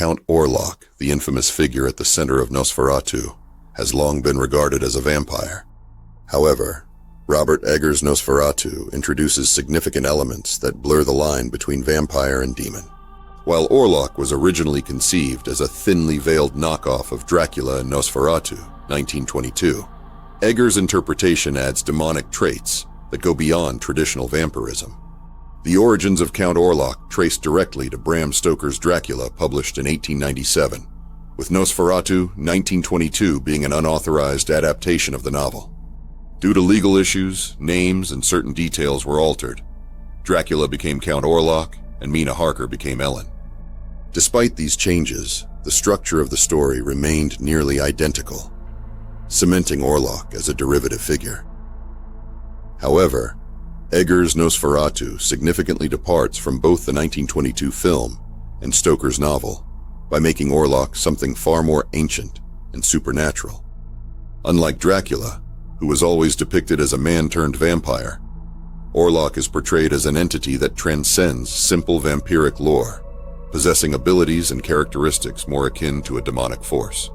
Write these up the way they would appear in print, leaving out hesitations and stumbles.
Count Orlok, the infamous figure at the center of Nosferatu, has long been regarded as a vampire. However, Robert Eggers' Nosferatu introduces significant elements that blur the line between vampire and demon. While Orlok was originally conceived as a thinly veiled knockoff of Dracula in Nosferatu, 1922, Eggers' interpretation adds demonic traits that go beyond traditional vampirism. The origins of Count Orlok trace directly to Bram Stoker's Dracula, published in 1897, with Nosferatu 1922 being an unauthorized adaptation of the novel. Due to legal issues, names and certain details were altered. Dracula became Count Orlok, and Mina Harker became Ellen. Despite these changes, the structure of the story remained nearly identical, cementing Orlok as a derivative figure. However, Eggers' Nosferatu significantly departs from both the 1922 film and Stoker's novel by making Orlok something far more ancient and supernatural. Unlike Dracula, who was always depicted as a man-turned-vampire, Orlok is portrayed as an entity that transcends simple vampiric lore, possessing abilities and characteristics more akin to a demonic force.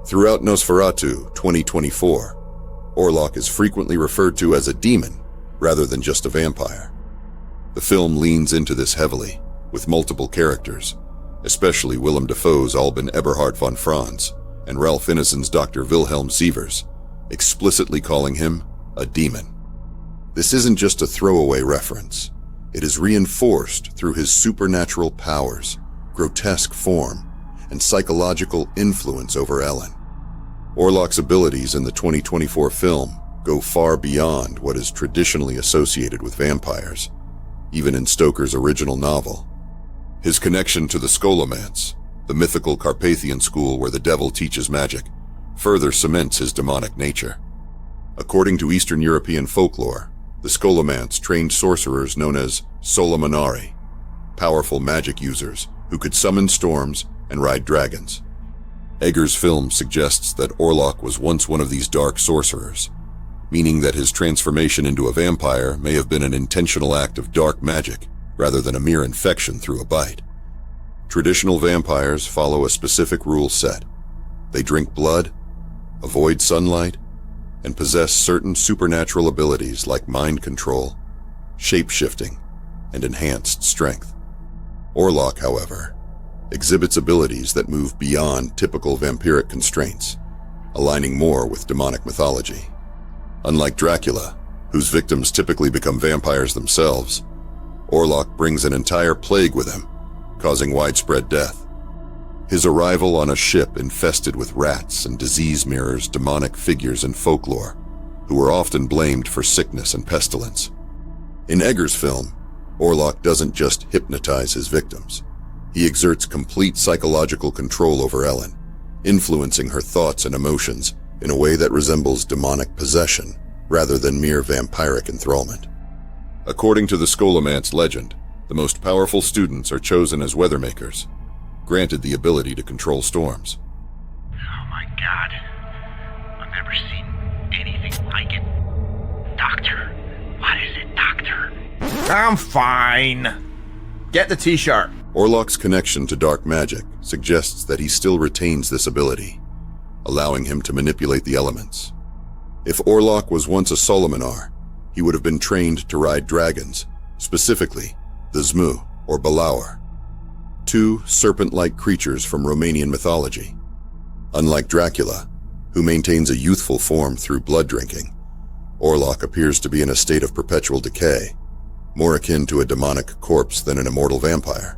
Throughout Nosferatu 2024, Orlok is frequently referred to as a demon rather than just a vampire. The film leans into this heavily, with multiple characters, especially Willem Dafoe's Alban Eberhard von Franz and Ralph Ineson's Dr. Wilhelm Sievers, explicitly calling him a demon. This isn't just a throwaway reference. It is reinforced through his supernatural powers, grotesque form, and psychological influence over Ellen. Orlok's abilities in the 2024 film go far beyond what is traditionally associated with vampires, even in Stoker's original novel. His connection to the Scholomance, the mythical Carpathian school where the devil teaches magic, further cements his demonic nature. According to Eastern European folklore, the Scholomance trained sorcerers known as Solomonari, powerful magic users who could summon storms and ride dragons. Eggers' film suggests that Orlok was once one of these dark sorcerers, meaning that his transformation into a vampire may have been an intentional act of dark magic rather than a mere infection through a bite. Traditional vampires follow a specific rule set. They drink blood, avoid sunlight, and possess certain supernatural abilities like mind control, shape-shifting, and enhanced strength. Orlok, however, exhibits abilities that move beyond typical vampiric constraints, aligning more with demonic mythology. Unlike Dracula, whose victims typically become vampires themselves, Orlok brings an entire plague with him, causing widespread death. His arrival on a ship infested with rats and disease mirrors demonic figures in folklore, who were often blamed for sickness and pestilence. In Eggers' film, Orlok doesn't just hypnotize his victims. He exerts complete psychological control over Ellen, influencing her thoughts and emotions in a way that resembles demonic possession rather than mere vampiric enthrallment. According to the Scholomance legend, the most powerful students are chosen as weathermakers, granted the ability to control storms. Oh my God. I've never seen anything like it. Doctor, what is it, Doctor? I'm fine. Get the t-shirt. Orlok's connection to dark magic suggests that he still retains this ability, allowing him to manipulate the elements. If Orlok was once a Solomonar, he would have been trained to ride dragons, specifically the Zmu or Balaur, two serpent-like creatures from Romanian mythology. Unlike Dracula, who maintains a youthful form through blood drinking, Orlok appears to be in a state of perpetual decay, more akin to a demonic corpse than an immortal vampire.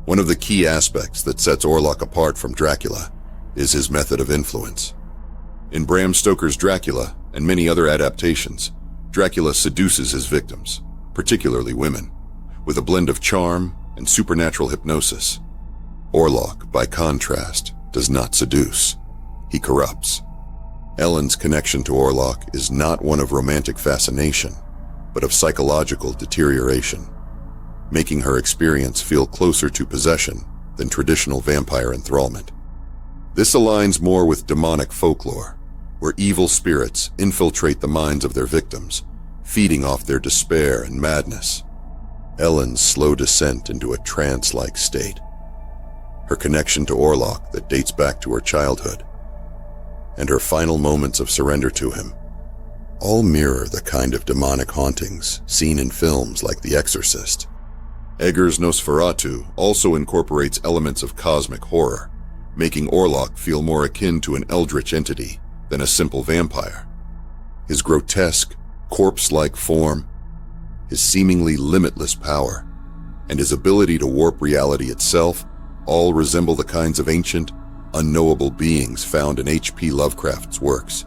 One of the key aspects that sets Orlok apart from Dracula is his method of influence. In Bram Stoker's Dracula and many other adaptations, Dracula seduces his victims, particularly women, with a blend of charm and supernatural hypnosis. Orlok, by contrast, does not seduce. He corrupts. Ellen's connection to Orlok is not one of romantic fascination, but of psychological deterioration, making her experience feel closer to possession than traditional vampire enthrallment. This aligns more with demonic folklore, where evil spirits infiltrate the minds of their victims, feeding off their despair and madness. Ellen's slow descent into a trance-like state, her connection to Orlok that dates back to her childhood, and her final moments of surrender to him, all mirror the kind of demonic hauntings seen in films like The Exorcist. Eggers' Nosferatu also incorporates elements of cosmic horror, making Orlok feel more akin to an eldritch entity than a simple vampire. His grotesque, corpse-like form, his seemingly limitless power, and his ability to warp reality itself all resemble the kinds of ancient, unknowable beings found in H.P. Lovecraft's works.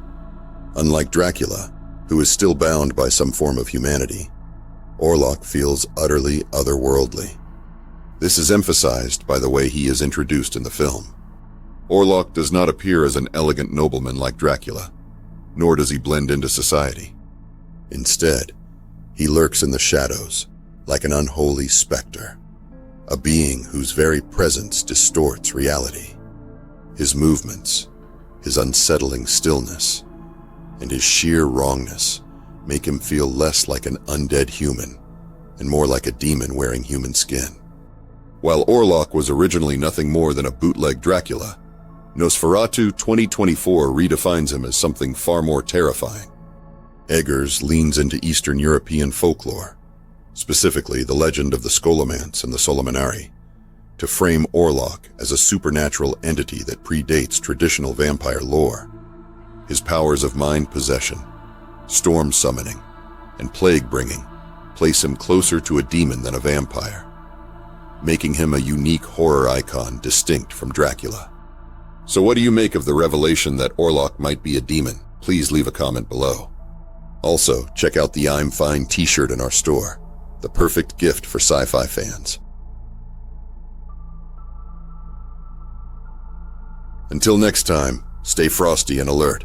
Unlike Dracula, who is still bound by some form of humanity, Orlok feels utterly otherworldly. This is emphasized by the way he is introduced in the film. Orlok does not appear as an elegant nobleman like Dracula, nor does he blend into society. Instead, he lurks in the shadows like an unholy specter, a being whose very presence distorts reality. His movements, his unsettling stillness, and his sheer wrongness make him feel less like an undead human and more like a demon wearing human skin. While Orlok was originally nothing more than a bootleg Dracula, Nosferatu 2024 redefines him as something far more terrifying. Eggers leans into Eastern European folklore, specifically the legend of the Scholomance and the Solomonari, to frame Orlok as a supernatural entity that predates traditional vampire lore. His powers of mind possession, storm summoning, and plague bringing place him closer to a demon than a vampire, making him a unique horror icon distinct from Dracula. So what do you make of the revelation that Orlok might be a demon? Please leave a comment below. Also, check out the I'm Fine t-shirt in our store, the perfect gift for sci-fi fans. Until next time, stay frosty and alert.